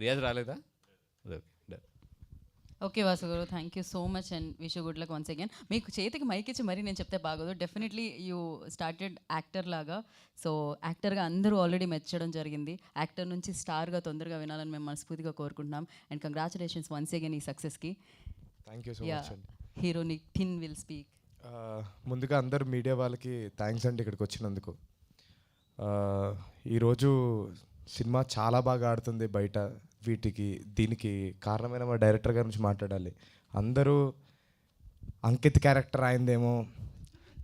రియాజ్ రాలేదా? Okay. Okay Vasu గారు, thank you so much and wish you good luck once again. మీకు చేతికి mic ఇచ్చి మరీ నేను చెప్తే బాగోదు. డెఫినెట్లీ యూ స్టార్టెడ్ యాక్టర్ లాగా. సో యాక్టర్గా అందరూ ఆల్రెడీ మెచ్చడం జరిగింది. యాక్టర్ నుంచి స్టార్గా తొందరగా వినాలని మేము మనస్ఫూర్తిగా కోరుకుంటున్నాం. అండ్ కంగ్రాచులేషన్స్ వన్స్ అగైన్ ఈ సక్సెస్కి. థ్యాంక్ యూ సో మచ్ అండి. Hero Nithin will speak. ముందుగా అందరు మీడియా వాళ్ళకి థ్యాంక్స్ అండి ఇక్కడికి వచ్చినందుకు. ఈరోజు సినిమా చాలా బాగా ఆడుతుంది బయట. దీనికి కారణమైన మా డైరెక్టర్ గారి నుంచి మాట్లాడాలి. అందరూ అంకిత్ క్యారెక్టర్ అయిందేమో,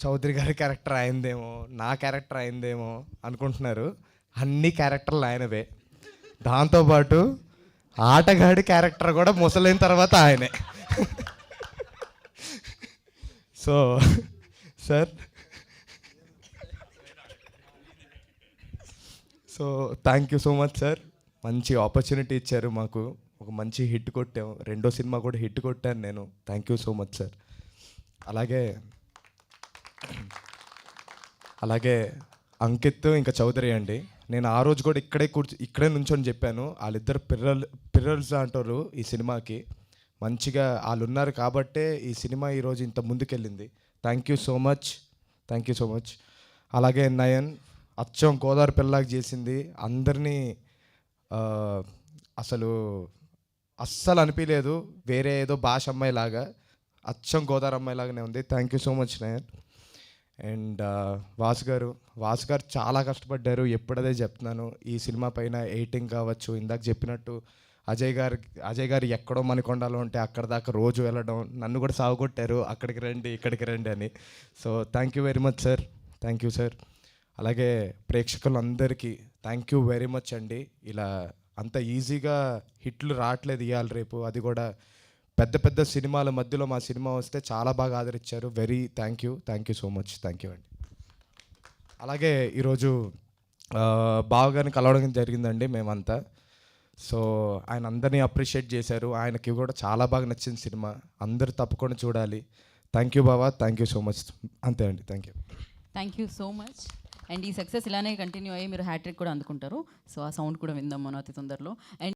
చౌదరి గారి క్యారెక్టర్ అయిందేమో, నా క్యారెక్టర్ అయిందేమో అనుకుంటున్నారు. అన్ని క్యారెక్టర్లు ఆయనవే. దాంతోపాటు ఆటగాడి క్యారెక్టర్ కూడా ముసలైన తర్వాత ఆయనే. So sir, so thank you so much sir. మంచి ఆపర్చునిటీ ఇచ్చారు మాకు. ఒక మంచి హిట్ కొట్టాం. రెండో సినిమా కూడా హిట్ కొట్టాను నేను. Thank you so much sir. అలాగే అంకిత్ ఇంకా చౌదరి అండి. నేను ఆ రోజు కూడా ఇక్కడే నుంచొని చెప్పాను, వాళ్ళిద్దరు పిల్లర్స్ అంటారు ఈ సినిమాకి. మంచిగా వాళ్ళు ఉన్నారు కాబట్టే ఈ సినిమా ఈరోజు ఇంత ముందుకెళ్ళింది. Thank you so much, thank you so much. అలాగే నయన్ అచ్చం గోదావరి పిల్లలాగా చేసింది. అందరినీ అస్సలు అనిపించలేదు వేరే ఏదో భాష అమ్మాయిలాగా. అచ్చం గోదావరి అమ్మాయిలాగానే ఉంది. Thank you so much Nayan. And Vasu గారు చాలా కష్టపడ్డారు. ఎప్పుడదే చెప్తున్నాను, ఈ సినిమా పైన ఎడిటింగ్ కావచ్చు, ఇందాక చెప్పినట్టు అజయ్ గారు ఎక్కడో మణికొండలో ఉంటే అక్కడ దాకా రోజు వెళ్ళడం, నన్ను కూడా సాగుకొట్టారు అక్కడికి రండి ఇక్కడికి రండి అని. So thank you very much sir, thank you sir. అలాగే ప్రేక్షకులందరికీ థ్యాంక్ యూ వెరీ మచ్ అండి. ఇలా అంత ఈజీగా హిట్లు రావట్లేదు ఇవాళ రేపు, అది కూడా పెద్ద పెద్ద సినిమాల మధ్యలో మా సినిమా వస్తే చాలా బాగా ఆదరించారు. Very thank you so much, thank you అండి. అలాగే ఈరోజు బావగారిని కలవడం జరిగిందండి మేమంతా. సో ఆయన అందరినీ అప్రిషియేట్ చేశారు. ఆయనకి కూడా చాలా బాగా నచ్చింది సినిమా. అందరు తప్పకుండా చూడాలి. థ్యాంక్ యూ బావా, థ్యాంక్ యూ సో మచ్. అంతే అండి, thank you so much. And ఈ సక్సెస్ ఇలానే కంటిన్యూ అయ్యి మీరు హ్యాట్రిక్ కూడా అందుకుంటారు. సో ఆ సౌండ్ కూడా విందాం మనం అతి తొందరలో. అండ్